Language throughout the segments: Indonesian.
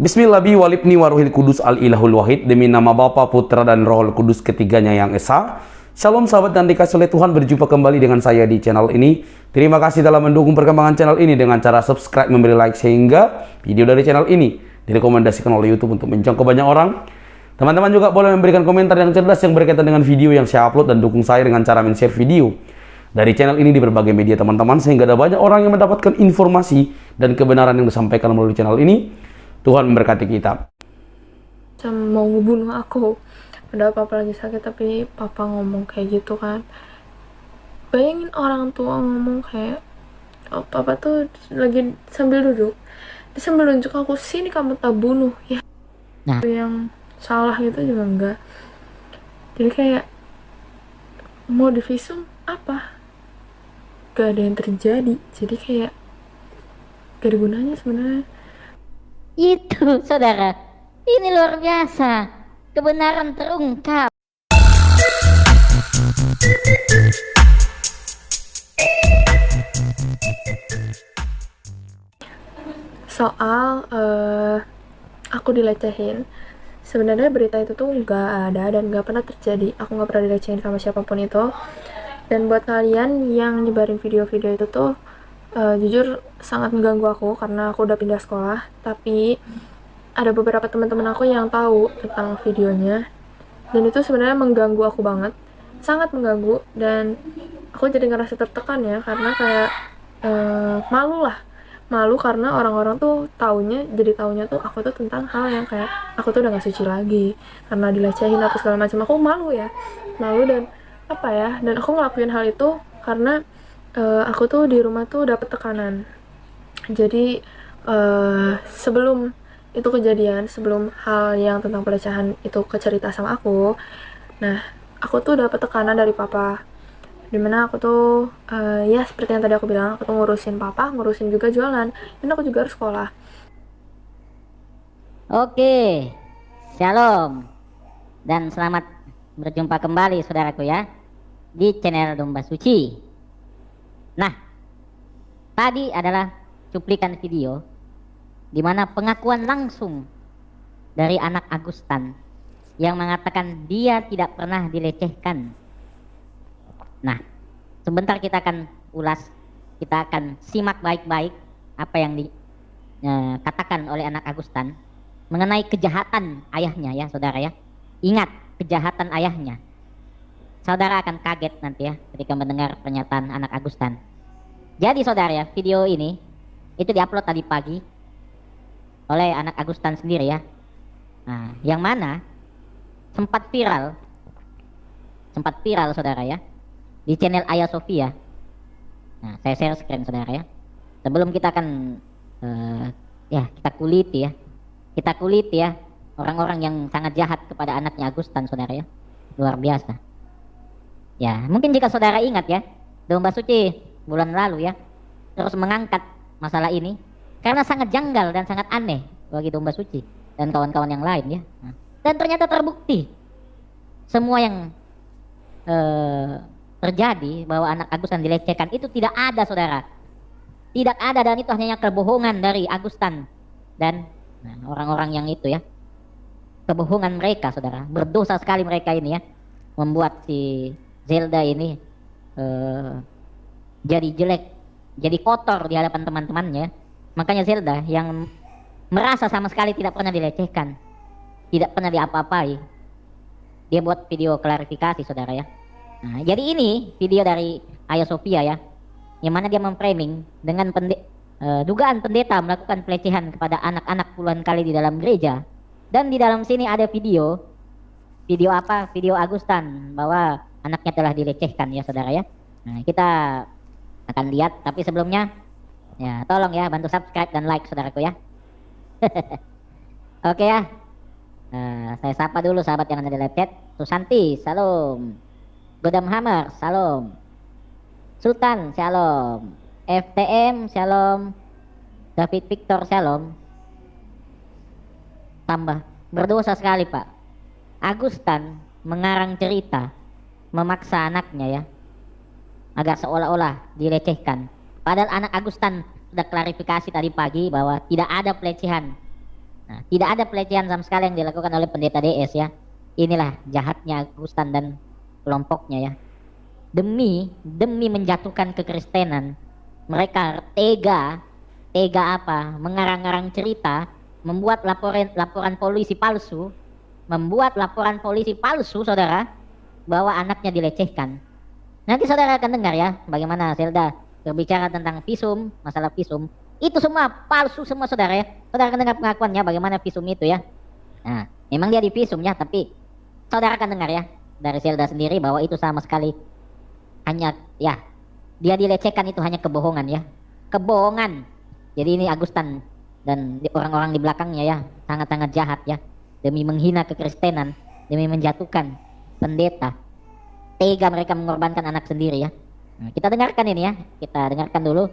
Bismillah bi walibni waruhil kudus al ilahul wahid, demi nama Bapa, Putra dan Rohul Kudus ketiganya yang esa. Shalom sahabat dan dikasih oleh Tuhan, berjumpa kembali dengan saya di channel ini. Terima kasih telah mendukung perkembangan channel ini dengan cara subscribe, memberi like, sehingga video dari channel ini direkomendasikan oleh YouTube untuk menjangkau banyak orang. Teman-teman juga boleh memberikan komentar yang cerdas yang berkaitan dengan video yang saya upload, dan dukung saya dengan cara men-share video dari channel ini di berbagai media teman-teman, sehingga ada banyak orang yang mendapatkan informasi dan kebenaran yang disampaikan melalui channel ini. Tuhan memberkati kita. Mau ngebunuh aku, padahal papa lagi sakit, tapi papa ngomong kayak gitu kan. Bayangin orang tua ngomong kayak, oh, papa tuh lagi sambil duduk, dia sambil nunjuk aku, sini kamu tak bunuh ya. Nah, Yang salah gitu juga enggak. Jadi kayak mau divisum apa, gak ada yang terjadi. Jadi kayak gak ada gunanya sebenarnya. itu saudara, ini luar biasa, kebenaran terungkap. Soal aku dilecehin, sebenarnya berita itu tuh nggak ada dan nggak pernah terjadi. Aku nggak pernah dilecehin sama siapapun itu. Dan buat kalian yang nyebarin video-video itu tuh, jujur sangat mengganggu aku karena aku udah pindah sekolah. Tapi ada beberapa teman-teman aku yang tahu tentang videonya, dan itu sebenarnya mengganggu aku banget, sangat mengganggu. Dan aku jadi ngerasa tertekan ya, karena kayak malu karena orang-orang tuh taunya tuh aku tuh tentang hal yang kayak aku tuh udah gak suci lagi karena dilecehin atau segala macam. Aku malu dan apa ya, dan aku ngelakuin hal itu karena aku tuh di rumah tuh dapet tekanan. Jadi sebelum itu kejadian, sebelum hal yang tentang pelecehan itu kecerita sama aku, nah aku tuh dapet tekanan dari papa, dimana aku tuh ya seperti yang tadi aku bilang, aku tuh ngurusin papa, ngurusin juga jualan, dan aku juga harus sekolah. Oke, shalom dan selamat berjumpa kembali saudaraku ya di channel Domba Suci. Nah, tadi adalah cuplikan video di mana pengakuan langsung dari anak Agustan yang mengatakan dia tidak pernah dilecehkan. Nah, sebentar kita akan ulas, kita akan simak baik-baik apa yang dikatakan oleh anak Agustan mengenai kejahatan ayahnya ya saudara ya. Ingat, kejahatan ayahnya. Saudara akan kaget nanti ya ketika mendengar pernyataan anak Agustan. Jadi saudara ya, video ini itu diupload tadi pagi oleh anak Agustan sendiri ya. Nah, yang mana sempat viral saudara ya di channel Ayah Sofia. Nah, saya share screen saudara ya. Sebelum kita akan kita kuliti ya orang-orang yang sangat jahat kepada anaknya Agustan saudara ya. Luar biasa. Ya, mungkin jika saudara ingat ya, Domba Suci bulan lalu ya terus mengangkat masalah ini karena sangat janggal dan sangat aneh bagi Domba Suci dan kawan-kawan yang lain ya. Nah, dan ternyata terbukti semua yang terjadi bahwa anak Agustan dilecehkan itu tidak ada saudara, tidak ada, dan itu hanya kebohongan dari Agustan dan orang-orang yang itu ya, kebohongan mereka saudara. Berdosa sekali mereka ini ya, membuat si Zelda ini jadi jelek, jadi kotor di hadapan teman-temannya. Makanya Zelda yang merasa sama sekali tidak pernah dilecehkan, tidak pernah diapa-apai, dia buat video klarifikasi saudara ya. Nah, jadi ini video dari Ayah Sofia ya, yang mana dia memframing dengan dugaan pendeta melakukan pelecehan kepada anak-anak puluhan kali di dalam gereja. Dan di dalam sini ada video apa? Video Agustan bahwa anaknya telah dilecehkan ya saudara ya. Nah, kita akan lihat, tapi sebelumnya ya tolong ya bantu subscribe dan like saudaraku ya. Oke ya. Saya sapa dulu sahabat yang ada di live chat. Susanti, salam. Godam Hammer, salam. Sultan, shalom. FTM, shalom. David Victor, shalom. Tambah berdosa sekali Pak. Agustan mengarang cerita, memaksa anaknya ya agar seolah-olah dilecehkan. Padahal anak Agustan sudah klarifikasi tadi pagi bahwa tidak ada pelecehan Nah, tidak ada pelecehan sama sekali yang dilakukan oleh pendeta DS ya. Inilah jahatnya Agustan dan kelompoknya ya. Demi menjatuhkan kekristenan, mereka tega apa? Mengarang-arang cerita, membuat laporan polisi palsu, saudara, bahwa anaknya dilecehkan. Nanti saudara akan dengar ya, bagaimana Zelda berbicara tentang visum, masalah visum. Itu semua palsu semua saudara ya. Saudara akan dengar pengakuannya bagaimana visum itu ya. Nah, memang dia divisum ya, tapi saudara akan dengar ya dari Zelda sendiri bahwa itu sama sekali hanya ya, dia dilecehkan itu hanya kebohongan ya. Kebohongan. Jadi ini Agustan dan orang-orang di belakangnya ya, sangat-sangat jahat ya. Demi menghina kekristenan, demi menjatuhkan pendeta. Tega mereka mengorbankan anak sendiri ya. Nah, kita dengarkan ini ya. Kita dengarkan dulu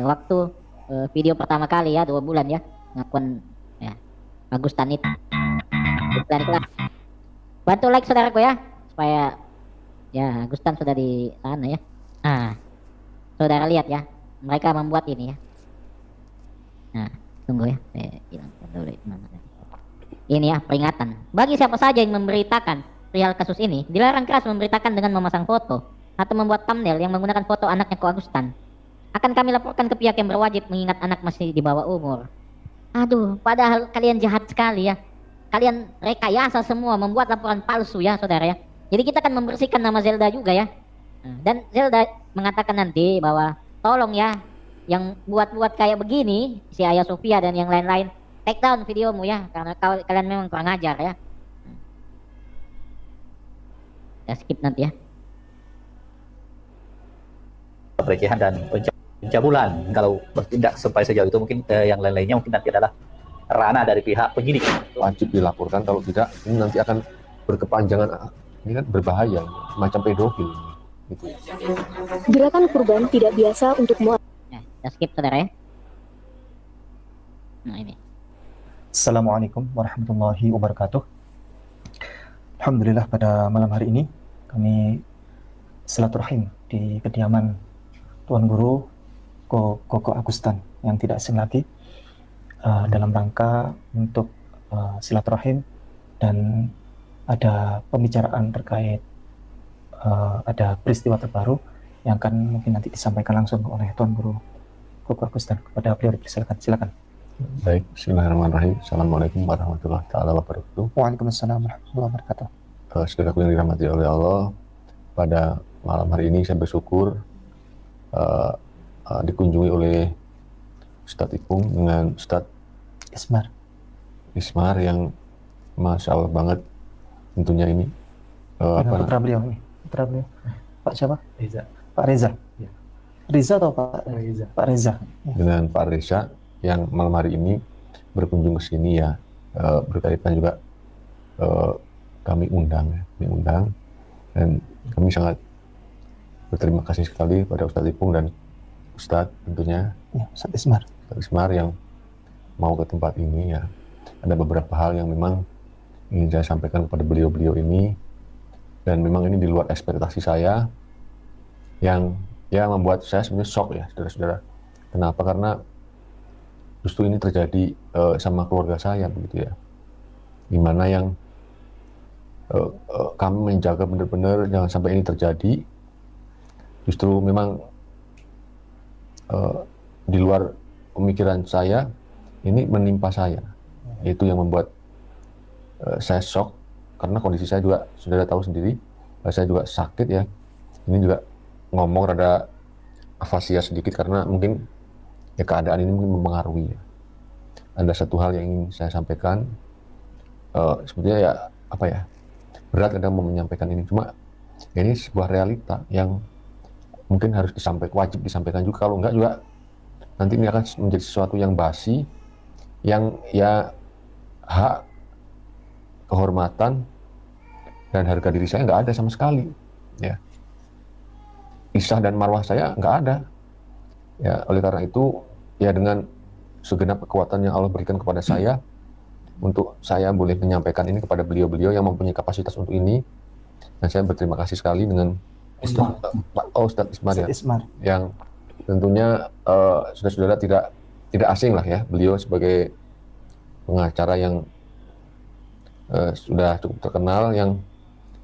waktu video pertama kali ya, 2 bulan ya, pengakuan ya Agustan itu. Bantu like saudaraku ya, supaya ya Agustan sudah di sana ya. Nah, saudara lihat ya, mereka membuat ini ya. Nah, tunggu ya, saya hilangkan dulu mana. Ini ya peringatan bagi siapa saja yang memberitakan perihal kasus ini, dilarang keras memberitakan dengan memasang foto atau membuat thumbnail yang menggunakan foto anaknya Ko Agustan. Akan kami laporkan ke pihak yang berwajib mengingat anak masih di bawah umur. Aduh, padahal kalian jahat sekali ya. Kalian rekayasa semua, membuat laporan palsu ya saudara ya. Jadi kita akan membersihkan nama Zelda juga ya. Dan Zelda mengatakan nanti bahwa tolong ya, yang buat-buat kayak begini, si Ayah Sofia dan yang lain-lain, take down videomu ya, karena kalian memang kurang ajar ya. Ya skip nanti ya. Pelecehan dan pencabulan. Kalau bertindak sampai sejauh itu mungkin yang lain-lainnya mungkin nanti adalah ranah dari pihak penyidik. Wajib dilaporkan, kalau tidak ini nanti akan berkepanjangan, ini kan berbahaya, macam pedofil gitu. Gerakan kurban tidak biasa untuk Nah, kita skip saudara ya. Nah ini. Assalamualaikum warahmatullahi wabarakatuh. Alhamdulillah pada malam hari ini kami silaturahim di kediaman Tuan Guru Koko Agustan yang tidak asing lagi, dalam rangka untuk silaturahim dan ada pembicaraan terkait ada peristiwa terbaru yang akan mungkin nanti disampaikan langsung oleh Tuan Guru Koko Agustan. Kepada beliau dipersilakan. Silakan. Baik, bismillahirrahmanirrahim. Assalamualaikum warahmatullahi wabarakatuh. Waalaikumsalam warahmatullahi wabarakatuh. Saudaraku yang dirahmati oleh Allah, pada malam hari ini saya bersyukur dikunjungi oleh Ustadz Ipung dengan Ustadz Ismar yang Masya Allah banget tentunya ini. Putra beliau nih, Pak siapa? Pak Reza. Ya. Riza atau Pak Reza? Pak Reza. Ya. Dengan Pak Reza yang malam hari ini berkunjung ke sini ya, berkaitan juga kami undang dan kami sangat berterima kasih sekali pada Ustadz Ipung dan Ustadz tentunya Ya, Ustadz Ismar. Ustadz Ismar yang mau ke tempat ini ya. Ada beberapa hal yang memang ingin saya sampaikan kepada beliau-beliau ini, dan memang ini di luar ekspektasi saya, yang ya membuat saya sebenarnya shock ya saudara-saudara. Kenapa? Karena justru ini terjadi sama keluarga saya begitu ya, dimana yang kami menjaga benar-benar jangan sampai ini terjadi. Justru memang di luar pemikiran saya, ini menimpa saya. Itu yang membuat saya shock, karena kondisi saya juga saudara tahu sendiri, saya juga sakit ya. Ini juga ngomong rada afasia sedikit karena mungkin ya keadaan ini mungkin mempengaruhi ya. Ada satu hal yang ingin saya sampaikan, sebetulnya ya apa ya, berat kadang mau menyampaikan ini, cuma ya ini sebuah realita yang mungkin harus disampaikan, wajib disampaikan juga. Kalau enggak juga nanti ini akan menjadi sesuatu yang basi, yang ya hak, kehormatan dan harga diri saya nggak ada sama sekali ya. Isah dan marwah saya nggak ada ya. Oleh karena itu ya, dengan segenap kekuatan yang Allah berikan kepada saya, untuk saya boleh menyampaikan ini kepada beliau-beliau yang mempunyai kapasitas untuk ini, dan saya berterima kasih sekali dengan Ustadz Ismar ya, yang tentunya saudara-saudara tidak asing lah ya, beliau sebagai pengacara yang sudah cukup terkenal, yang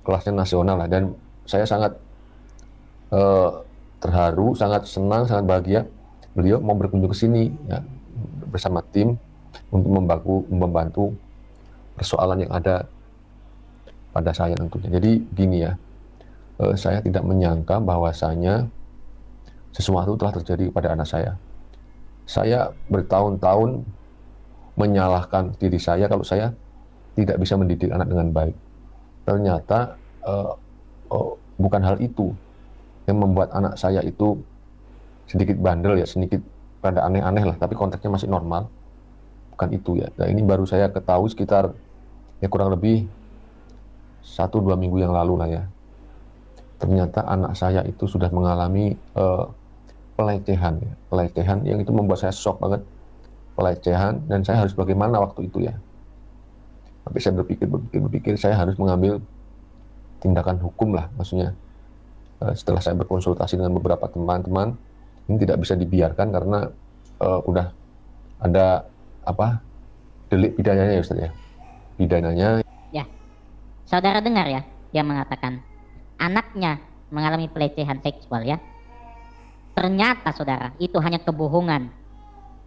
kelasnya nasional lah. Dan saya sangat terharu, sangat senang, sangat bahagia beliau mau berkunjung ke sini ya, bersama tim untuk membantu persoalan yang ada pada saya tentunya. Jadi gini ya, saya tidak menyangka bahwasanya sesuatu telah terjadi kepada anak saya. Saya bertahun-tahun menyalahkan diri saya kalau saya tidak bisa mendidik anak dengan baik. Ternyata bukan hal itu yang membuat anak saya itu sedikit bandel ya, sedikit rada aneh-aneh lah, tapi konteksnya masih normal. Bukan itu ya. Nah, ini baru saya ketahui sekitar ya kurang lebih 1-2 minggu yang lalu lah ya. Ternyata anak saya itu sudah mengalami pelecehan ya. Pelecehan yang itu membuat saya shock banget. Pelecehan, dan saya harus bagaimana waktu itu ya. Tapi saya berpikir saya harus mengambil tindakan hukum lah, maksudnya. Setelah saya berkonsultasi dengan beberapa teman-teman, ini tidak bisa dibiarkan karena udah ada delik pidananya ya Ustaz ya. Pidananya. Ya, saudara dengar ya, dia mengatakan anaknya mengalami pelecehan seksual ya. Ternyata saudara, itu hanya kebohongan.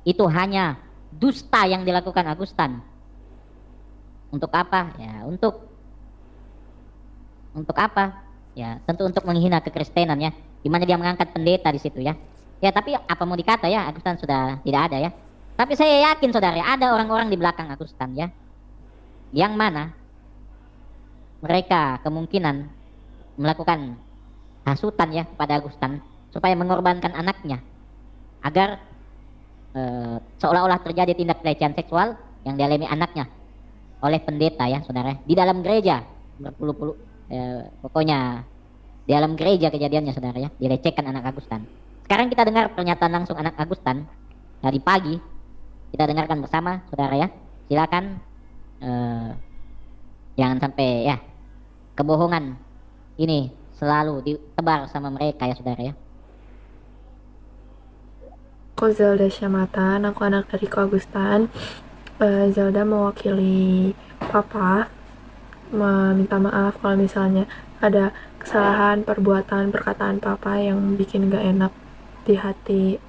Itu hanya dusta yang dilakukan Agustan. Untuk apa? Ya, untuk apa? Ya, tentu untuk menghina kekristenan ya. Dimana dia mengangkat pendeta di situ ya. Ya, tapi apa mau dikata ya, Agustan sudah tidak ada ya. Tapi saya yakin saudara, ada orang-orang di belakang Agustan ya. Yang mana mereka kemungkinan melakukan hasutan ya kepada Agustan supaya mengorbankan anaknya agar seolah-olah terjadi tindak pelecehan seksual yang dialami anaknya oleh pendeta ya saudara, di dalam gereja berpuluh-puluh pokoknya di dalam gereja kejadiannya saudara ya, dilecehkan anak Agustan. Sekarang kita dengar pernyataan langsung anak Agustan dari pagi, kita dengarkan bersama saudara ya. Silakan, jangan sampai ya kebohongan ini selalu ditebar sama mereka ya saudara ya. Aku Zelda Syamatan, aku anak dari Ko Agustan. Zelda mewakili Papa meminta maaf kalau misalnya ada kesalahan, perbuatan, perkataan Papa yang bikin gak enak di hati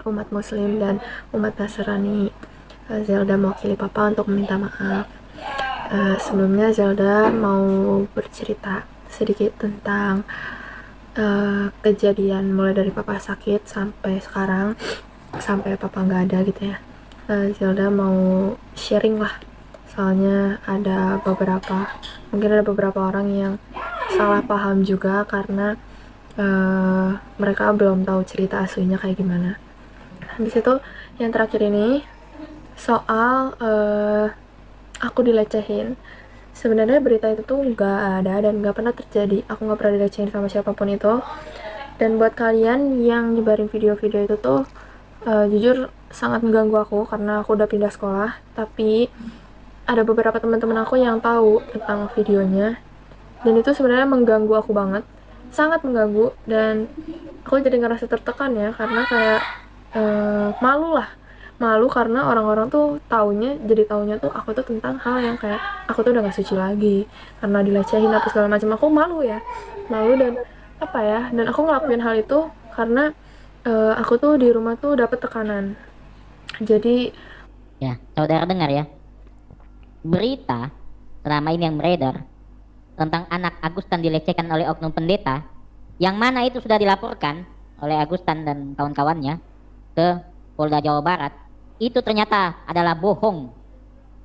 umat Muslim dan umat Nasrani. Zelda mewakili Papa untuk meminta maaf. Sebelumnya Zelda mau bercerita sedikit tentang kejadian mulai dari Papa sakit sampai sekarang, sampai Papa nggak ada gitu ya. Zelda mau sharing lah, soalnya mungkin ada beberapa orang yang salah paham juga karena mereka belum tahu cerita aslinya kayak gimana. Habis itu yang terakhir ini soal aku dilecehin. Sebenarnya berita itu tuh nggak ada dan nggak pernah terjadi. Aku nggak pernah dilecehin sama siapapun itu. Dan buat kalian yang nyebarin video-video itu tuh jujur sangat mengganggu aku karena aku udah pindah sekolah. Tapi ada beberapa teman-teman aku yang tahu tentang videonya dan itu sebenarnya mengganggu aku banget, sangat mengganggu, dan aku jadi ngerasa tertekan ya karena kayak malu karena orang-orang tuh taunya tuh aku tuh tentang hal yang kayak aku tuh udah gak suci lagi karena dilecehin apa segala macam. Aku malu dan dan aku ngelakuin hal itu karena aku tuh di rumah tuh dapet tekanan. Jadi Ya, saudara dengar ya, berita selama ini yang beredar tentang anak Agustan dilecehkan oleh oknum pendeta, yang mana itu sudah dilaporkan oleh Agustan dan kawan-kawannya ke Polda Jawa Barat, itu ternyata adalah bohong.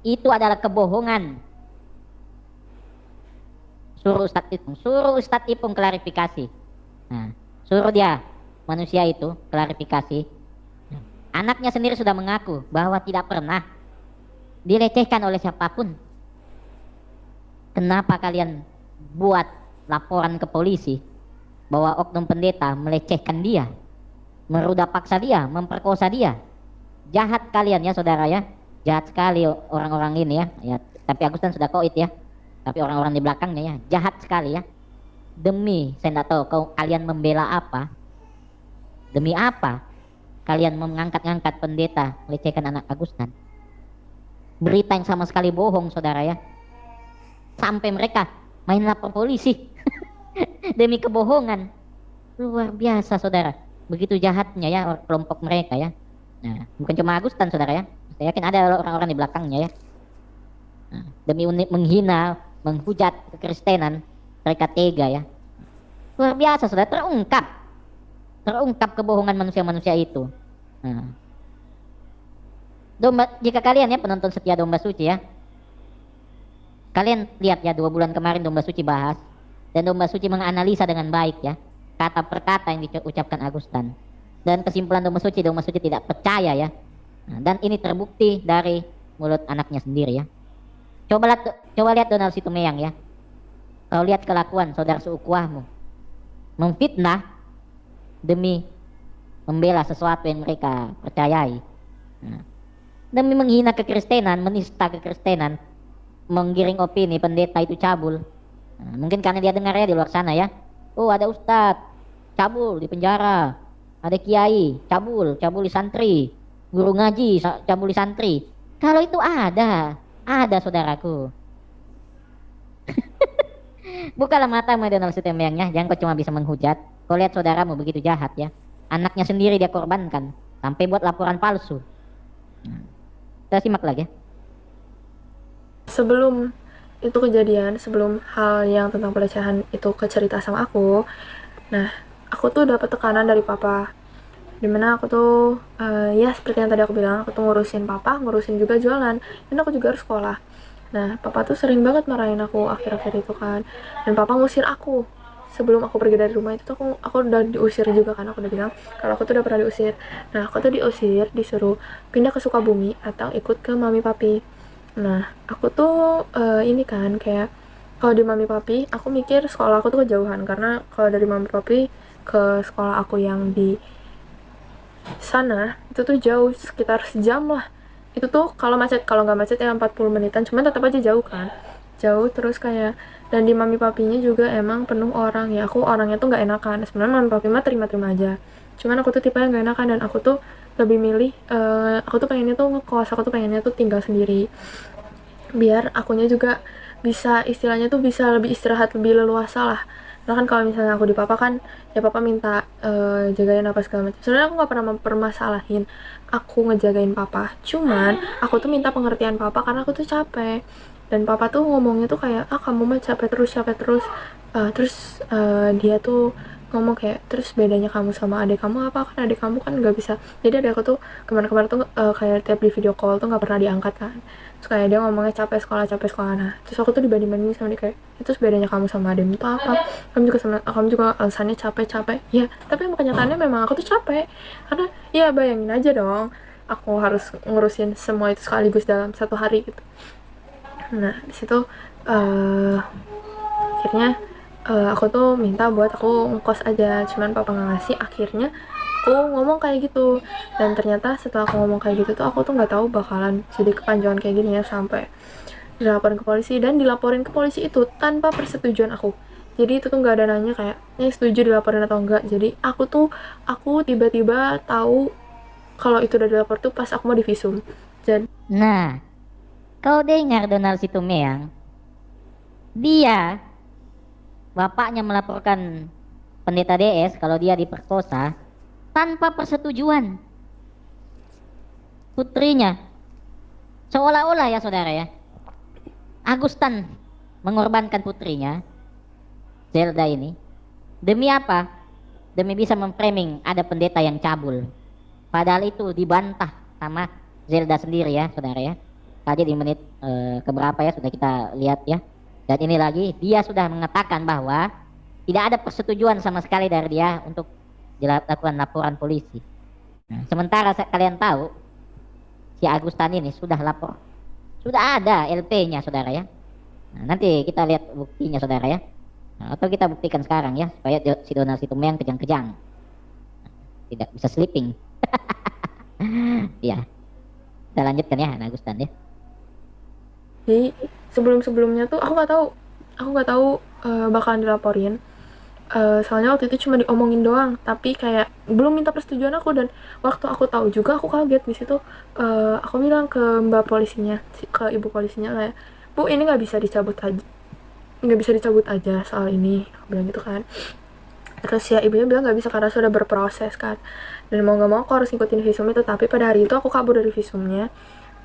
Itu adalah kebohongan. Suruh Ustadz Ipung klarifikasi. Nah, suruh dia manusia itu klarifikasi. Anaknya sendiri sudah mengaku bahwa tidak pernah dilecehkan oleh siapapun. Kenapa kalian buat laporan ke polisi bahwa oknum pendeta melecehkan dia, meruda paksa dia, memperkosa dia? Jahat kalian ya saudara ya, jahat sekali orang-orang ini ya. Tapi Agustan sudah koit ya, tapi orang-orang di belakangnya ya jahat sekali ya. Demi saya tidak tahu kalian membela apa, demi apa kalian mengangkat-ngangkat pendeta melecehkan anak Agustan. berita yang sama sekali bohong, saudara ya. Sampai mereka main lapor polisi demi kebohongan. Luar biasa, saudara. Begitu jahatnya ya kelompok mereka ya. Nah, bukan cuma Agustan, saudara ya. Saya yakin ada orang-orang di belakangnya ya. Nah, demi menghina, menghujat kekristenan, mereka tega ya. Luar biasa, saudara. Terungkap kebohongan manusia-manusia itu. Nah, jika kalian ya penonton setia Domba Suci ya, kalian lihat ya 2 bulan kemarin Domba Suci bahas, dan Domba Suci menganalisa dengan baik ya kata per kata yang diucapkan Agustan. Dan kesimpulan Domba Suci tidak percaya ya. Nah, dan ini terbukti dari mulut anaknya sendiri ya. Coba lihat Donald Situmeyang ya. Kau lihat kelakuan saudara seukuhmu, memfitnah demi membela sesuatu yang mereka percayai. Nah, demi menghina kekristenan, menista kekristenan, menggiring opini pendeta itu cabul. Nah, mungkin karena dia dengar ya di luar sana ya. Oh, ada ustadz cabul di penjara, ada kiai cabul di santri, guru ngaji cabul di santri. Kalau itu ada saudaraku. Bukalah matamu Donald Situmeyang ya, jangan kau cuma bisa menghujat. Kau lihat saudaramu begitu jahat ya, anaknya sendiri dia korbankan sampai buat laporan palsu. Nah, kita simak lagi ya. Sebelum itu kejadian, sebelum hal yang tentang pelecehan itu kecerita sama aku, nah aku tuh dapat tekanan dari papa, dimana aku tuh ya seperti yang tadi aku bilang, aku tuh ngurusin papa, ngurusin juga jualan, dan aku juga harus sekolah. Nah papa tuh sering banget marahin aku akhir-akhir itu kan, dan papa ngusir aku. Sebelum aku pergi dari rumah itu tuh aku udah diusir juga kan, aku udah bilang kalau aku tuh udah pernah diusir. Nah aku tuh diusir, disuruh pindah ke Sukabumi atau ikut ke mami papi. Nah aku tuh ini kan kayak kalau di mami papi aku mikir sekolah aku tuh kejauhan, karena kalau dari mami papi ke sekolah aku yang di sana itu tuh jauh, sekitar sejam lah. Itu tuh kalau nggak macet ya 40 menitan, cuman tetap aja jauh kan, jauh. Terus kayak, dan di mami papinya juga emang penuh orang ya, aku orangnya tuh nggak enakan. Sebenarnya mami papi mah terima-terima aja, cuman aku tuh tipe yang nggak enakan, dan aku tuh lebih milih aku tuh pengennya tuh ngekos, aku tuh pengennya tuh tinggal sendiri, biar akunya juga bisa istilahnya tuh bisa lebih istirahat, lebih leluasa lah. Nah kan kalau misalnya aku di papa kan ya papa minta jagain apa segala macam. Sebenarnya aku nggak pernah mempermasalahin aku ngejagain papa, cuman aku tuh minta pengertian papa karena aku tuh capek. Dan papa tuh ngomongnya tuh kayak kamu mah capek terus. Dia tuh ngomong kayak, terus bedanya kamu sama adik kamu apa? Kan adik kamu kan nggak bisa. Jadi adik aku tuh kemarin-kemarin tuh kayak tiap di video call tuh nggak pernah diangkat kan. Terus kayak dia ngomongnya capek sekolah. Nah terus aku tuh dibanding-bandingin sama dia kayak, itu bedanya kamu sama adikmu tuh apa? Kamu juga alasannya capek. Ya tapi kenyataannya memang aku tuh capek, karena ya bayangin aja dong, aku harus ngurusin semua itu sekaligus dalam satu hari gitu. Nah disitu akhirnya aku tuh minta buat aku ngekos aja, cuman papa nggak ngasih. Akhirnya aku ngomong kayak gitu, dan ternyata setelah aku ngomong kayak gitu tuh aku tuh nggak tahu bakalan jadi kepanjangan kayak gini ya, sampai dilaporin ke polisi. Dan dilaporin ke polisi itu tanpa persetujuan aku. Jadi itu tuh nggak ada nanya kayak setuju dilaporin atau enggak. Jadi aku tiba-tiba tahu kalau itu udah dilapor tuh pas aku mau divisum. Jadi Nah, kau dengar Donald Situmeyang, dia bapaknya melaporkan pendeta DS kalau dia diperkosa tanpa persetujuan putrinya. Seolah-olah ya saudara ya, Agustan mengorbankan putrinya Zelda ini demi apa? Demi bisa memframing ada pendeta yang cabul. Padahal itu dibantah sama Zelda sendiri ya saudara ya. Tadi di menit keberapa ya sudah kita lihat ya. Dan ini lagi dia sudah mengatakan bahwa tidak ada persetujuan sama sekali dari dia untuk dilakukan laporan polisi. Nah, sementara kalian tahu si Agustan ini sudah lapor, sudah ada LP-nya saudara ya. Nah, nanti kita lihat buktinya saudara ya. Nah, atau kita buktikan sekarang ya supaya si Donald Situmeyang kejang-kejang, tidak bisa sleeping. Ya, kita lanjutkan ya Agustan ya. sebelum-sebelumnya tuh aku nggak tahu bakalan dilaporin. soalnya waktu itu cuma diomongin doang, tapi kayak belum minta persetujuan aku. Dan waktu aku tahu juga aku kaget di situ. Aku bilang ke mbak polisinya, ke ibu polisinya kayak, Bu, ini nggak bisa dicabut aja, nggak bisa dicabut aja soal ini, aku bilang gitu kan. Terus ya ibunya bilang nggak bisa karena sudah berproses kan, dan mau nggak mau aku harus ngikutin visum itu. Tapi pada hari itu aku kabur dari visumnya,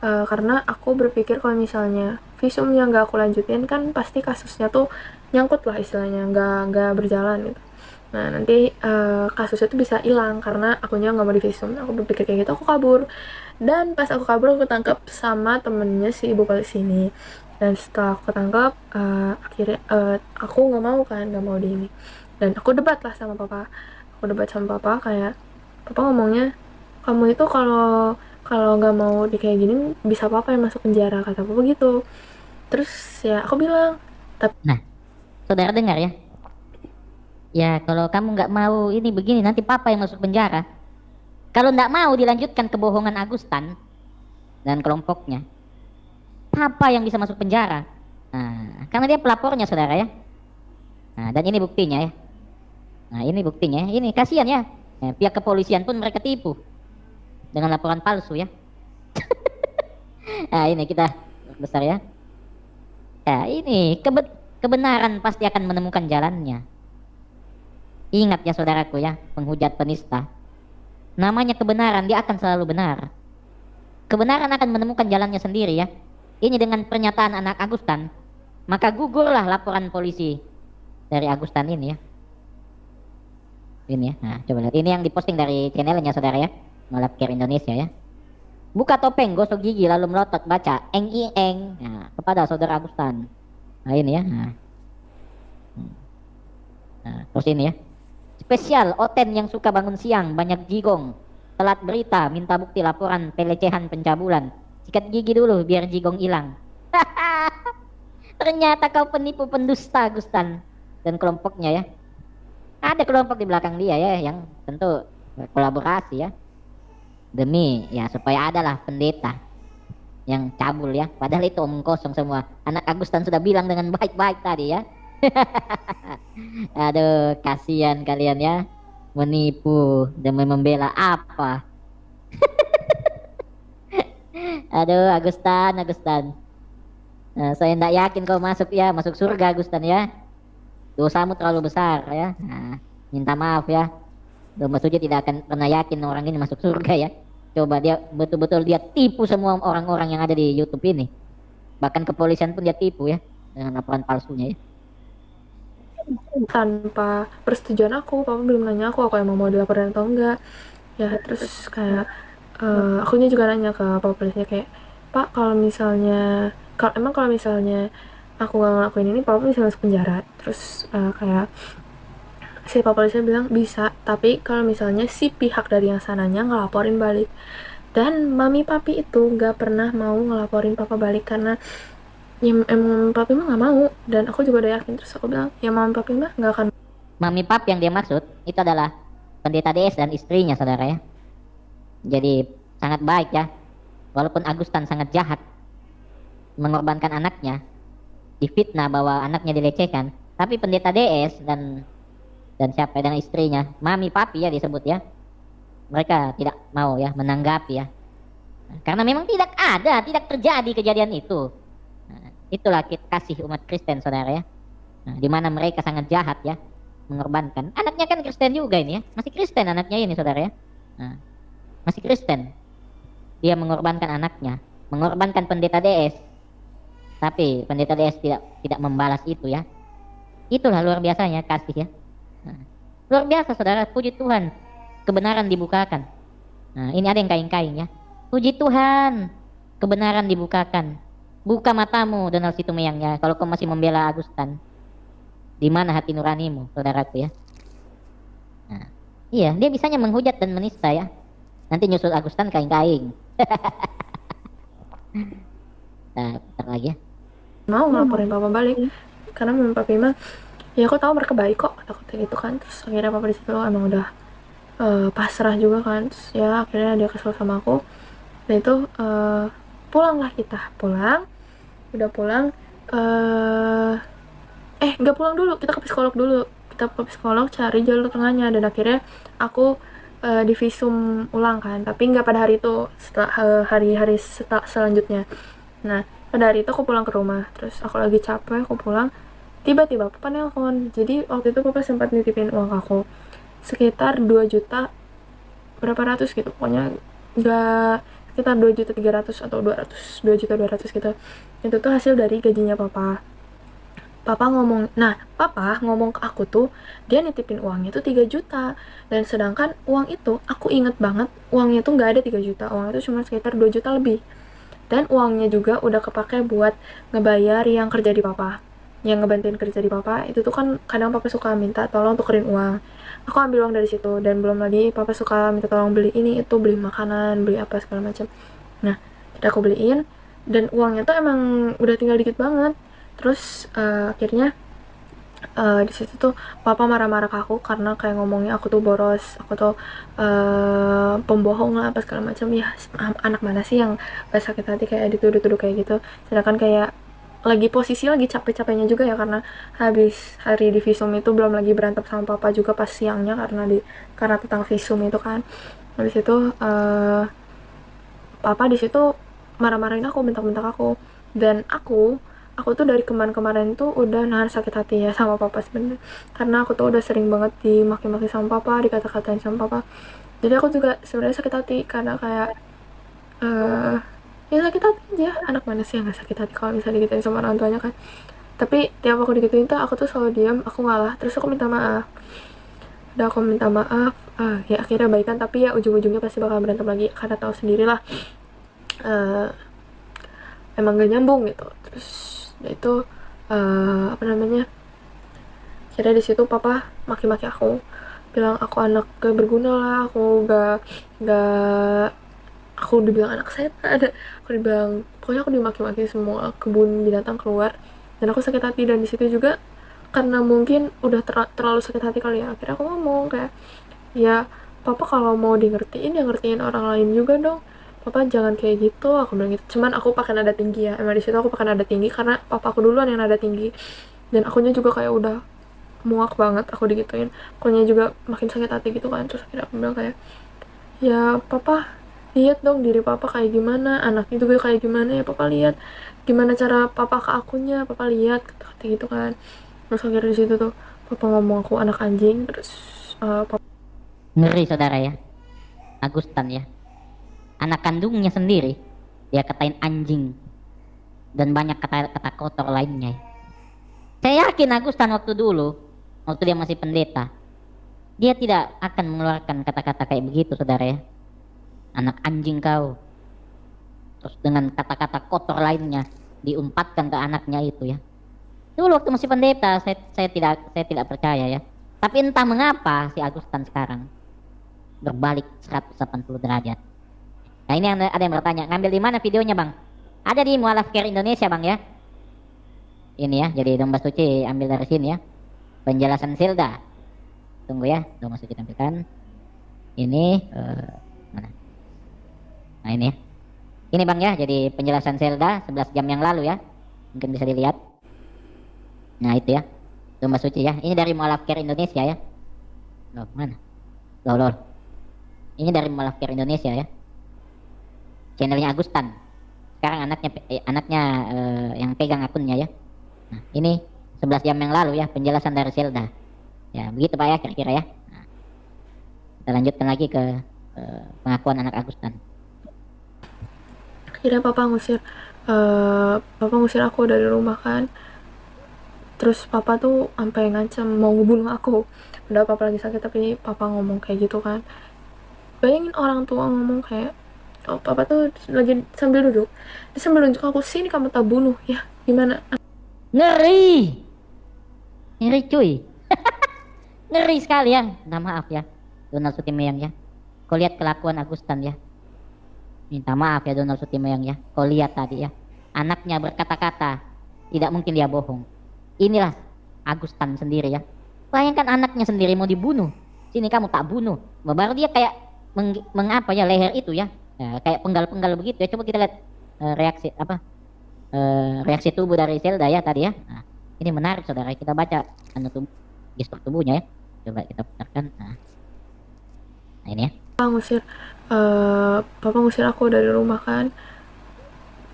karena aku berpikir kalau misalnya visumnya nggak aku lanjutin kan pasti kasusnya tuh nyangkut lah istilahnya, nggak berjalan gitu. Nah nanti kasusnya tuh bisa hilang karena akunya nggak mau divisum. Aku berpikir kayak gitu, aku kabur. Dan pas aku kabur aku tangkap sama temennya si ibu polisi ini. Dan setelah aku tangkap, akhirnya aku nggak mau kan, nggak mau di ini. Dan aku debat lah sama papa. Aku debat sama papa kayak, papa ngomongnya, kamu itu kalau kalau nggak mau di kayak gini bisa papa yang masuk penjara, kata papa gitu. Terus ya aku bilang, Nah, saudara dengar ya? Ya, kalau kamu nggak mau ini begini, nanti papa yang masuk penjara. Kalau nggak mau dilanjutkan kebohongan Agustan dan kelompoknya, papa yang bisa masuk penjara. Nah, karena dia pelapornya, saudara ya. Nah, dan ini buktinya ya. Nah, ini buktinya. Ini kasihan ya. Pihak kepolisian pun mereka tipu dengan laporan palsu ya. Nah, ini kita besar ya. Ya, ini kebenaran pasti akan menemukan jalannya. Ingat ya saudaraku ya, penghujat penista. Namanya kebenaran, dia akan selalu benar. Kebenaran akan menemukan jalannya sendiri ya. Ini dengan pernyataan anak Agustan, maka gugurlah laporan polisi dari Agustan ini ya. Ini ya, nah coba lihat. Ini yang diposting dari channelnya saudara ya, Malap Care Indonesia ya. Buka topeng, gosok gigi, lalu melotot baca eng i eng, nah, kepada saudara Agustan. Nah ini ya. Nah, terus ini ya. Spesial Oten yang suka bangun siang, banyak jigong, telat berita, minta bukti laporan pelecehan pencabulan. Sikat gigi dulu biar jigong hilang. Ternyata kau penipu pendusta Agustan dan kelompoknya ya. Ada kelompok di belakang dia ya yang tentu berkolaborasi ya. Demi ya supaya adalah pendeta yang cabul ya. Padahal itu omong kosong semua. Anak Agustan sudah bilang dengan baik-baik tadi ya. Aduh, kasihan kalian ya. Menipu demi membela apa? Aduh, Agustan. Nah, saya tidak yakin kau masuk ya, masuk surga Agustan ya. Dosamu terlalu besar ya. Nah, minta maaf ya. Domba Suci tidak akan pernah yakin orang ini masuk surga ya. Coba dia betul-betul dia tipu semua orang-orang yang ada di YouTube ini. Bahkan kepolisian pun dia tipu ya dengan laporan palsunya ya. Tanpa persetujuan aku, papa belum nanya aku emang mau dilaporin atau enggak. Ya terus kayak akunya juga nanya ke papa polisinya kayak, Pak, kalau misalnya kalau misalnya aku nggak ngelakuin ini, papa bisa masuk penjara. Terus kayak si papa polisinya bilang bisa, tapi kalau misalnya si pihak dari yang sananya ngelaporin balik. Dan mami papi itu nggak pernah mau ngelaporin papa balik karena ya emang papi mah nggak mau, dan aku juga udah yakin. Terus aku bilang ya mami papi mah nggak akan. Mami pap yang dia maksud itu adalah pendeta DS dan istrinya saudara ya. Jadi sangat baik ya. Walaupun Agustan sangat jahat mengorbankan anaknya, difitnah bahwa anaknya dilecehkan, tapi pendeta DS dan siapa dan istrinya, mami papi ya disebut ya, mereka tidak mau ya menanggapi ya, karena memang tidak terjadi kejadian itu. Nah, itulah kasih umat Kristen saudara ya. Nah, di mana mereka sangat jahat ya mengorbankan anaknya, kan Kristen juga ini ya, masih Kristen anaknya ini saudara ya. Nah, masih Kristen, dia mengorbankan anaknya, mengorbankan pendeta DS, tapi pendeta DS tidak membalas itu ya. Itulah luar biasanya kasih ya. Nah, luar biasa saudara, puji Tuhan, kebenaran dibukakan. Nah, ini ada yang kain-kain ya. Puji Tuhan, kebenaran dibukakan. Buka matamu Donald Situmeyang ya, kalau kau masih membela Agustan. Di mana hati nuranimu, saudaraku ya? Nah, iya, dia bisanya menghujat dan menista ya. Nanti nyusul Agustan kain-kain. Nah, bentar lagi ya. Mau ngelaporin papa balik karena mami papi mah ya aku tahu mereka baik kok, takutnya gitu kan. Terus akhirnya papa di situ emang udah pasrah juga kan. Terus ya akhirnya dia kesel sama aku. Dan itu pulanglah kita, udah pulang, nggak pulang dulu, kita ke psikolog dulu. kita ke psikolog cari jalur tengahnya, dan akhirnya aku divisum ulang kan, tapi nggak pada hari itu, setelah hari-hari selanjutnya. Nah pada hari itu aku pulang ke rumah, terus aku lagi capek, aku pulang, tiba-tiba papa nelpon. Jadi waktu itu papa sempat nitipin uang ke aku sekitar 2 juta berapa ratus gitu, pokoknya nggak, sekitar 2.300.000 atau 2.200.000 gitu. Itu tuh hasil dari gajinya papa. Papa ngomong ke aku tuh dia nitipin uangnya tuh 3 juta, dan sedangkan uang itu aku inget banget uangnya tuh nggak ada 3 juta, uangnya tuh cuma sekitar 2 juta lebih. Dan uangnya juga udah kepake buat ngebayar yang kerja di papa, yang ngebantuin kerja di papa. Itu tuh kan kadang papa suka minta tolong tukerin uang, aku ambil uang dari situ. Dan belum lagi papa suka minta tolong beli ini itu, beli makanan, beli apa segala macam. Nah udah aku beliin, dan uangnya tuh emang udah tinggal dikit banget. Terus akhirnya di situ tuh papa marah-marah ke aku karena kayak ngomongnya aku tuh boros, aku tuh pembohong lah apa segala macam. Ya anak mana sih yang gak sakit hati kayak dituduh-tuduh kayak gitu, sedangkan kayak lagi posisi lagi capek-capeknya juga ya, karena habis hari di visum itu belum lagi berantem sama papa juga pas siangnya karena tentang visum itu kan. Habis itu papa di situ marah-marahin aku, bentak-bentak aku. Dan aku tuh dari kemarin tuh udah nahan sakit hati ya sama papa sebenarnya, karena aku tuh udah sering banget dimaki-maki sama papa, dikata-katain sama papa. Jadi aku juga sebenarnya sakit hati karena kayak ya sakit hati aja. Anak mana sih yang gak sakit hati kalau misalnya digituin sama orang tuanya kan. Tapi tiap aku digituin tuh aku tuh selalu diam, aku ngalah, terus aku minta maaf. Udah aku minta maaf, ya akhirnya baikan, tapi ya ujung-ujungnya pasti bakal berantem lagi karena tahu sendirilah, emang gak nyambung gitu. Terus itu apa namanya, akhirnya di situ papa maki-maki aku, bilang aku anak gak berguna lah, aku gak aku dibilang anak setan, aku dibilang, pokoknya aku dimaki-maki, semua kebun binatang keluar. Dan aku sakit hati, dan di situ juga karena mungkin udah terlalu sakit hati kali ya, akhirnya aku ngomong kayak, ya papa kalau mau di ngertiin ya ngertiin orang lain juga dong, papa jangan kayak gitu, aku bilang gitu. Cuman aku pakai nada tinggi ya, emang di situ aku pakai nada tinggi karena papa aku duluan yang nada tinggi, dan akunya juga kayak udah muak banget aku digituin, akunya juga makin sakit hati gitu kan. Terus akhirnya aku bilang kayak, ya papa lihat dong diri papa kayak gimana, anaknya juga kayak gimana, ya papa lihat gimana cara papa ke akunya, papa lihat, kata gitu kan. Terus akhirnya di situ tuh papa ngomong aku anak anjing. Terus papa Ngeri saudara ya, Agustan ya, anak kandungnya sendiri dia katain anjing dan banyak kata-kata kotor lainnya. Saya yakin Agustan waktu dia masih pendeta, dia tidak akan mengeluarkan kata-kata kayak begitu saudara ya. Anak anjing kau, terus dengan kata-kata kotor lainnya diumpatkan ke anaknya itu ya. Dulu waktu masih pendeta saya tidak percaya ya. Tapi entah mengapa si Agustan sekarang berbalik 180 derajat. Nah ini ada yang bertanya, ngambil di mana videonya bang? Ada di Mualaf Care Indonesia bang ya. Ini ya, jadi domba suci ambil dari sini ya. Penjelasan Silda. Tunggu ya, domba suci tampilkan. Ini mana? Nah ini ya. Ini bang ya, jadi penjelasan Zelda 11 jam yang lalu ya. Mungkin bisa dilihat. Nah itu ya, domba suci ya. Ini dari Mualaf Care Indonesia ya. Loh mana? Loh. Ini dari Mualaf Care Indonesia ya. Channelnya Agustan. Sekarang anaknya yang pegang akunnya ya. Nah ini 11 jam yang lalu ya, penjelasan dari Zelda. Ya begitu pak ya kira-kira ya. Nah, kita lanjutkan lagi ke pengakuan anak Agustan. akhirnya papa ngusir aku dari rumah kan. Terus papa tuh sampai ngancam mau ngebunuh aku, padahal papa lagi sakit, tapi papa ngomong kayak gitu kan. Bayangin orang tua ngomong kayak, oh papa tuh lagi sambil duduk, dia sambil nunjuk aku, sini kamu tak bunuh ya, gimana. Ngeri cuy. Ngeri sekali ya. Minta maaf ya Donald Sutimeyang ya, kau lihat kelakuan Agustan ya. Minta maaf ya Donald Sutimeyang ya, kau lihat tadi ya, anaknya berkata-kata, tidak mungkin dia bohong. Inilah Agustan sendiri ya. Bayangkan anaknya sendiri mau dibunuh, sini kamu tak bunuh. Baru dia kayak mengapa ya leher itu ya, kayak penggal-penggal begitu ya. Coba kita lihat reaksi tubuh dari Zelda ya tadi ya. Nah, ini menarik saudara, kita baca tubuh. gestur tubuhnya ya. Coba kita putarkan. Nah ini ya. Papa ngusir aku dari rumah kan.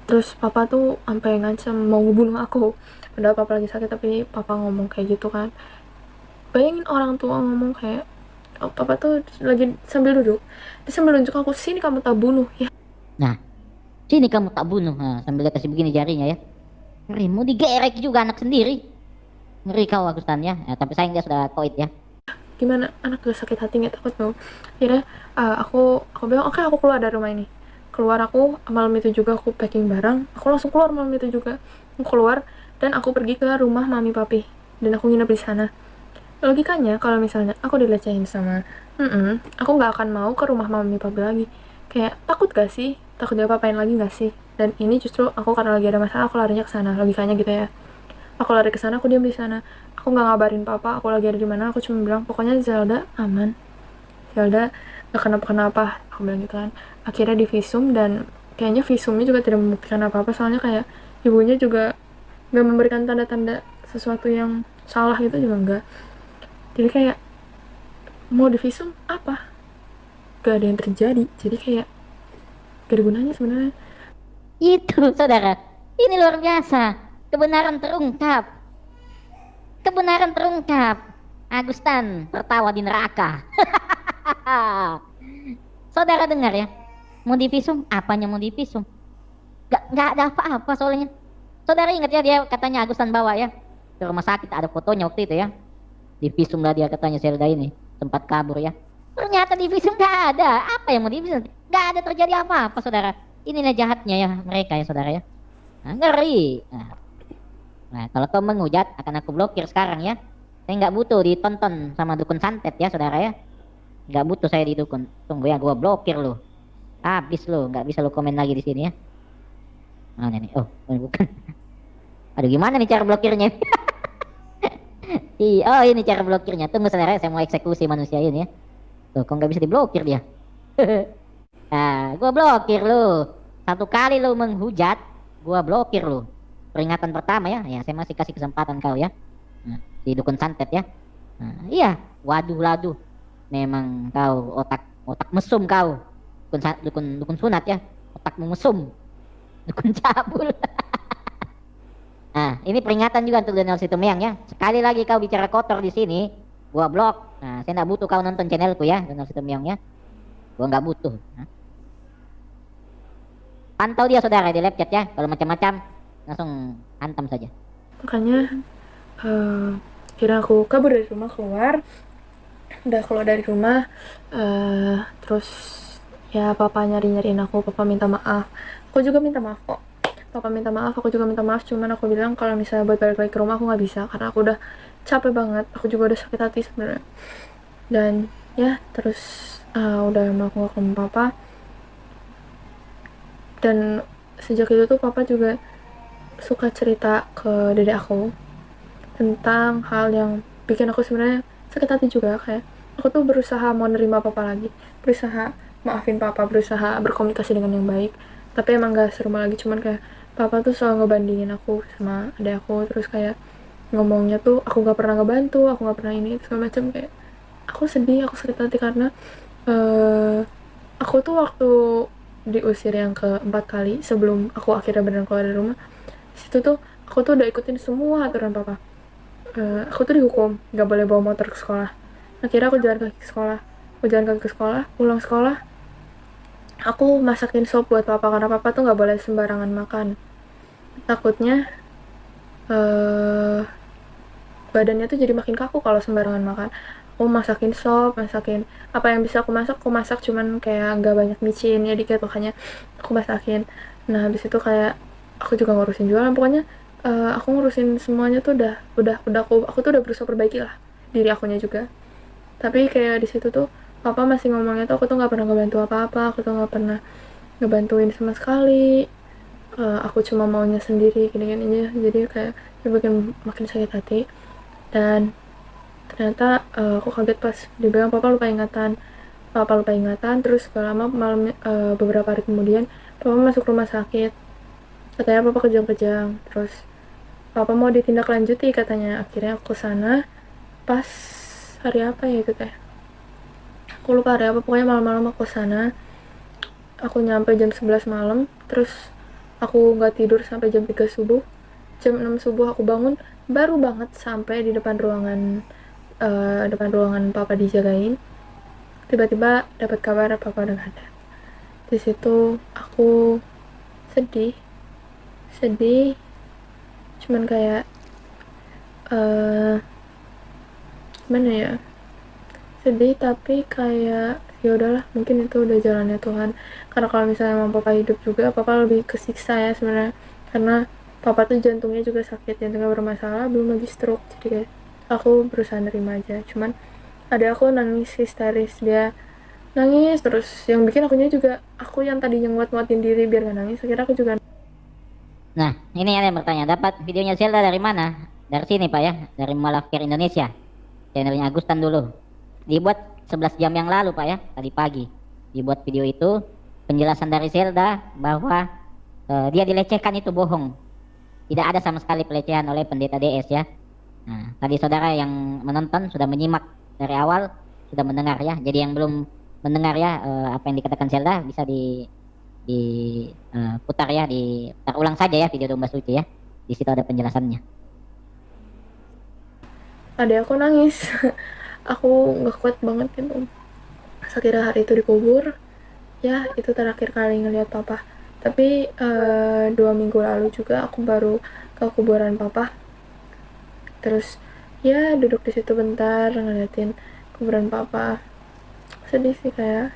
Terus papa tuh sampai ngancam mau ngebunuh aku. Padahal papa lagi sakit tapi papa ngomong kayak gitu kan. Bayangin orang tua ngomong kayak, oh, papa tuh lagi sambil duduk, dia sambil nunjuk aku, sini kamu tak bunuh ya. Nah, sini kamu tak bunuh. Nah, sambil dia kasih begini jarinya ya. Ngeri, mau digerek juga anak sendiri. Ngeri kau Agustan ya. Tapi sayang dia sudah koit ya. Gimana, anak gak sakit hati nggak takut mau. Akhirnya aku bilang oke, aku keluar dari rumah ini. Keluar aku malam itu juga, aku packing barang, aku langsung keluar malam itu juga. Aku keluar dan aku pergi ke rumah mami papi dan aku nginep di sana. Logikanya kalau misalnya aku dilecehin sama aku nggak akan mau ke rumah mami papi lagi. Kayak takut gak sih, takut dia apain lagi gak sih. Dan ini justru aku karena lagi ada masalah, aku larinya ke sana, logikanya gitu ya. Aku lari ke sana, aku diam di sana, aku nggak ngabarin papa aku lagi ada di mana. Aku cuma bilang pokoknya Zelda aman, Zelda gak kenapa-kenapa, aku bilang gitu kan. Akhirnya divisum dan kayaknya visumnya juga tidak membuktikan apa-apa, soalnya kayak ibunya juga nggak memberikan tanda-tanda sesuatu yang salah gitu juga enggak. Jadi kayak mau divisum apa, gak ada yang terjadi. Jadi kayak gak ada gunanya sebenarnya. Itu saudara, ini luar biasa. Kebenaran terungkap. Kebenaran terungkap. Agustan tertawa di neraka. Saudara dengar ya, mau divisum, apanya mau divisum? Gak ada apa-apa soalnya. Saudara ingat ya, dia katanya Agustan bawa ya ke rumah sakit, ada fotonya waktu itu ya. Divisum lah dia katanya Zelda ini, sempat kabur ya. Ternyata divisum gak ada. Apa yang mau divisum? Gak ada terjadi apa-apa saudara. Inilah jahatnya ya mereka ya saudara ya. Nah, ngeri. Nah, kalau kau menghujat akan aku blokir sekarang ya. Saya nggak butuh ditonton sama dukun santet ya saudara ya. Nggak butuh saya di dukun. Tunggu ya, gua blokir lo. Habis lo, nggak bisa lo komen lagi di sini ya. Mana nih? Oh, bukan. Aduh, gimana nih cara blokirnya? Oh, ini cara blokirnya. Tunggu saudara, saya mau eksekusi manusia ini ya. Tuh, kok nggak bisa diblokir dia? Nah, gua blokir lo. Satu kali lo menghujat, gua blokir lo. Peringatan pertama ya. Ya, saya masih kasih kesempatan kau ya. Nah, di dukun santet ya. Nah, iya, waduh. Memang kau otak mesum kau. Dukun sunat ya. Otakmu mesum. Dukun cabul. Nah, ini peringatan juga untuk Daniel Situmorang ya. Sekali lagi kau bicara kotor di sini, gua blok. Nah, saya nggak butuh kau nonton channelku ya, Daniel Situmorang ya. Gua nggak butuh. Nah. Pantau dia saudara di live chat ya. Kalau macam-macam langsung hantam saja. Makanya kira aku kabur dari rumah, udah keluar dari rumah, terus ya papa nyariin aku, papa minta maaf, aku juga minta maaf kok. Papa minta maaf, aku juga minta maaf, cuman aku bilang kalau misalnya buat balik lagi ke rumah aku nggak bisa karena aku udah capek banget, aku juga udah sakit hati sebenarnya. Dan ya terus udah mau aku ke rumah papa, dan sejak itu tuh papa juga suka cerita ke dedek aku tentang hal yang bikin aku sebenarnya sakit hati juga. Kayak aku tuh berusaha mau nerima papa lagi, berusaha maafin papa, berusaha berkomunikasi dengan yang baik, tapi emang gak serumah lagi. Cuman kayak papa tuh selalu ngebandingin aku sama adek aku, terus kayak ngomongnya tuh aku gak pernah ngebantu, aku gak pernah ini segala macam. Kayak aku sedih, aku sakit hati karena aku tuh waktu diusir yang keempat kali sebelum aku akhirnya beneran keluar dari rumah, situ tuh aku tuh udah ikutin semua aturan papa. Aku tuh dihukum nggak boleh bawa motor ke sekolah. Akhirnya aku jalan kaki ke sekolah, pulang sekolah aku masakin sop buat papa karena papa tuh nggak boleh sembarangan makan, takutnya badannya tuh jadi makin kaku kalau sembarangan makan. Aku masakin sop, masakin apa yang bisa aku masak, cuman kayak nggak banyak micinnya dikit, makanya aku masakin. Nah habis itu kayak aku juga ngurusin jualan, pokoknya aku ngurusin semuanya tuh udah aku tuh udah berusaha perbaiki lah diri akunya juga. Tapi kayak di situ tuh papa masih ngomongnya tuh aku tuh nggak pernah ngebantu apa-apa, aku tuh nggak pernah ngebantuin sama sekali, aku cuma maunya sendiri gini-gini aja. Jadi kayak makin sakit hati. Dan ternyata aku kaget pas dia bilang papa lupa ingatan. Terus gak lama malamnya, beberapa hari kemudian papa masuk rumah sakit, katanya papa kejang-kejang, terus papa mau ditindaklanjuti katanya. Akhirnya aku kesana pas hari apa ya itu teh, aku lupa hari apa, pokoknya malam-malam aku sana, aku nyampe jam 11 malam, terus aku nggak tidur sampai jam 3 subuh. Jam 6 subuh aku bangun, baru banget sampai di depan ruangan papa dijagain. Tiba-tiba dapat kabar papa udah nggak ada. Di situ aku sedih, cuman kayak gimana ya, sedih tapi kayak ya udahlah, mungkin itu udah jalannya Tuhan. Karena kalau misalnya emang papa hidup juga, papa lebih kesiksa ya sebenarnya, karena papa tuh jantungnya juga sakit, jantungnya bermasalah, belum lagi stroke. Jadi kayak aku berusaha nerima aja. Cuman ada aku nangis histeris, dia nangis terus, yang bikin akunya juga, aku yang tadinya nguat-nguatin diri biar gak nangis, akhirnya aku juga. Nah, ini ada yang bertanya, dapat videonya Zelda dari mana? Dari sini Pak ya, dari Malafir Indonesia, channelnya Agustan dulu. Dibuat 11 jam yang lalu Pak ya, tadi pagi dibuat video itu. Penjelasan dari Zelda bahwa dia dilecehkan itu bohong, tidak ada sama sekali pelecehan oleh pendeta DS ya. Nah, tadi saudara yang menonton sudah menyimak dari awal, sudah mendengar ya. Jadi yang belum mendengar ya apa yang dikatakan Zelda, bisa putar ya, diputar ulang saja ya video Domba Suci ya. Di situ ada penjelasannya. Ada aku nangis. Aku nggak kuat banget gitu. Sekira hari itu dikubur, ya itu terakhir kali ngelihat papa. Tapi 2 minggu lalu juga aku baru ke kuburan papa. Terus ya duduk di situ bentar ngeliatin kuburan papa. Sedih sih kayak.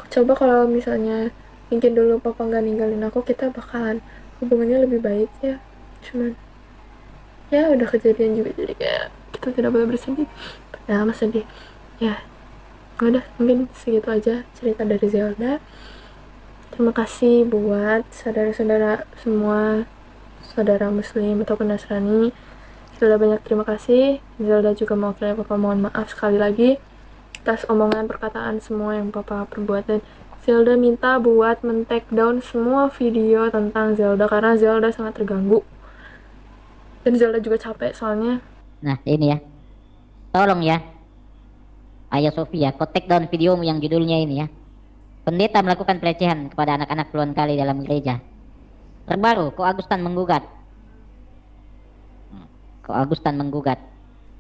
Coba kalau misalnya mungkin dulu papa nggak ninggalin aku, kita bakalan hubungannya lebih baik ya. Cuman ya udah kejadian juga, jadi kayak kita tidak boleh bersedih, padahal masih sedih ya. Udah, mungkin segitu aja cerita dari Zelda. Terima kasih buat saudara-saudara semua, saudara muslim ataupun Nasrani. Zelda banyak terima kasih. Zelda juga mau kirim papa mohon maaf sekali lagi atas omongan perkataan semua yang papa perbuat, dan Zelda minta buat men-take down semua video tentang Zelda karena Zelda sangat terganggu. Dan Zelda juga capek soalnya. Nah ini ya, tolong ya Ayah Sofia, kau take down videomu yang judulnya ini ya, pendeta melakukan pelecehan kepada anak-anak puluhan kali dalam gereja. Terbaru, Ko Agustan menggugat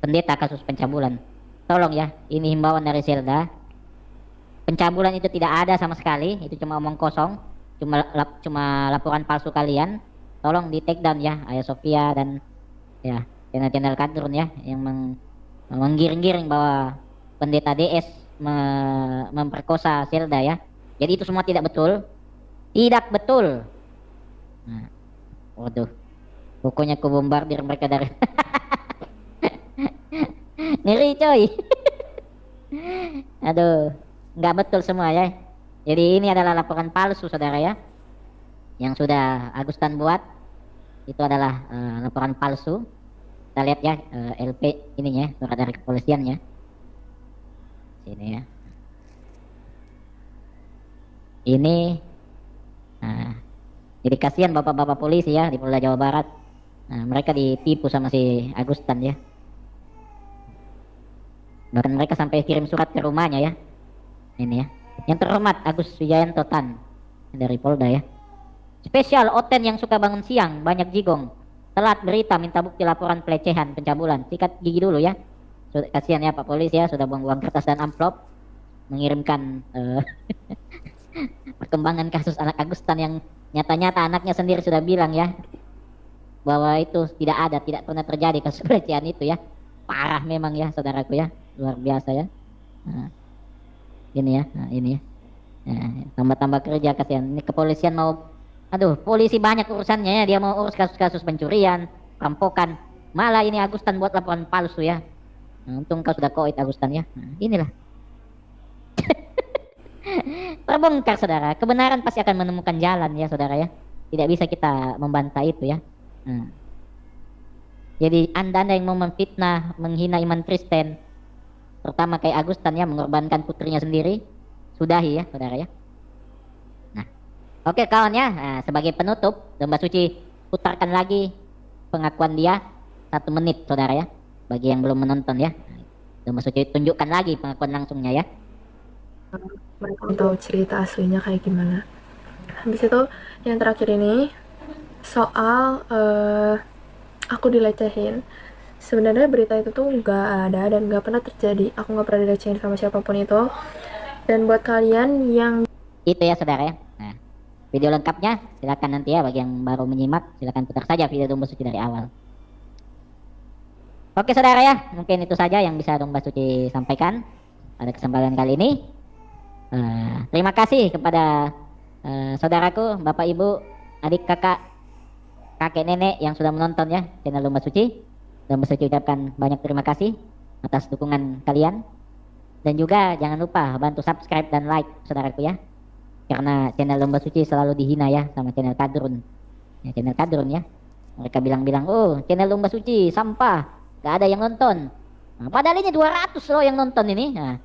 pendeta kasus pencabulan. Tolong ya, ini himbauan dari Zelda. Pencabulan itu tidak ada sama sekali, itu cuma omong kosong, cuma laporan palsu kalian. Tolong di take down ya Ayah Sofia dan ya channel-channel kadrun ya yang menggiring-giring bahwa pendeta DS memperkosa Zelda ya. Jadi itu semua tidak betul. Nah, waduh, pokoknya ku bombardir mereka dari ngeri coy. Aduh, nggak betul semua ya. Jadi ini adalah laporan palsu saudara ya, yang sudah Agustan buat. Itu adalah laporan palsu. Kita lihat ya LP ininya, surat dari kepolisian ya. Sini ya. Ini jadi kasihan bapak-bapak polisi ya di Polda Jawa Barat. Nah, mereka ditipu sama si Agustan ya. Bahkan mereka sampai kirim surat ke rumahnya ya. Ini ya. Yang terhormat Agus Wijayanto Tan dari Polda ya. Spesial Oten yang suka bangun siang, banyak jigong. Telat berita minta bukti laporan pelecehan pencabulan. Sikat gigi dulu ya. Kasihan ya Pak Polisi ya, sudah buang-buang kertas dan amplop mengirimkan perkembangan kasus anak Agustan yang nyata-nyata anaknya sendiri sudah bilang ya bahwa itu tidak pernah terjadi kasus pelecehan itu ya. Parah memang ya saudaraku ya, luar biasa ya. Nah, ini ya, tambah-tambah kerja kasihan. Ini kepolisian mau, aduh, polisi banyak urusannya ya, dia mau urus kasus-kasus pencurian, perampokan. Malah ini Agustan buat laporan palsu ya. Nah, untung kau sudah koit Agustan ya. Nah, inilah. Terbongkar saudara, kebenaran pasti akan menemukan jalan ya saudara ya. Tidak bisa kita membantah itu ya. Jadi anda yang mau memfitnah, menghina iman Kristen, terutama kayak Agustan ya, mengorbankan putrinya sendiri, sudahi ya saudara ya. Nah, oke kawan ya, sebagai penutup Domba Suci putarkan lagi pengakuan dia 1 menit, saudara ya. Bagi yang belum menonton ya. Domba Suci tunjukkan lagi pengakuan langsungnya ya. Mereka tahu cerita aslinya kayak gimana. Habis itu yang terakhir ini soal aku dilecehin. Sebenarnya berita itu tuh nggak ada dan nggak pernah terjadi. Aku nggak pernah dilecehin sama siapapun itu. Dan buat kalian yang Itu ya saudara ya. Nah, video lengkapnya silakan nanti ya, bagi yang baru menyimak silakan putar saja video Domba Suci dari awal. Oke saudara ya, mungkin itu saja yang bisa Domba Suci sampaikan pada kesempatan kali ini. Terima kasih kepada saudaraku, bapak ibu, adik kakak, kakek nenek yang sudah menonton ya channel Domba Suci. Domba Suci ucapkan banyak terima kasih atas dukungan kalian. Dan juga jangan lupa bantu subscribe dan like saudaraku ya. Karena channel Domba Suci selalu dihina ya sama channel Kadrun. Ya, channel Kadrun ya. Mereka bilang-bilang, oh channel Domba Suci sampah, gak ada yang nonton. Nah, padahal ini 200 loh yang nonton ini. Nah,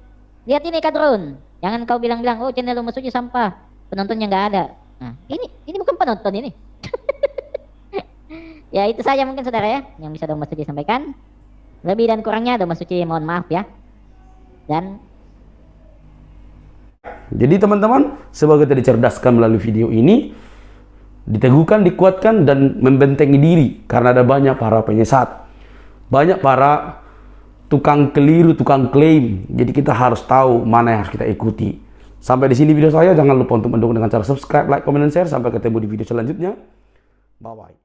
lihat ini Kadrun. Jangan kau bilang-bilang, oh channel Domba Suci sampah, penontonnya gak ada. Nah, ini bukan penonton ini. Ya itu saja mungkin saudara ya yang bisa Domba Suci sampaikan. Lebih dan kurangnya Domba Suci mohon maaf ya. Dan jadi teman-teman, semoga kita dicerdaskan melalui video ini, diteguhkan, dikuatkan, dan membentengi diri. Karena ada banyak para penyesat, banyak para tukang keliru, tukang klaim. Jadi kita harus tahu mana yang harus kita ikuti. Sampai di sini video saya. Jangan lupa untuk mendukung dengan cara subscribe, like, comment, dan share. Sampai ketemu di video selanjutnya. Bye-bye.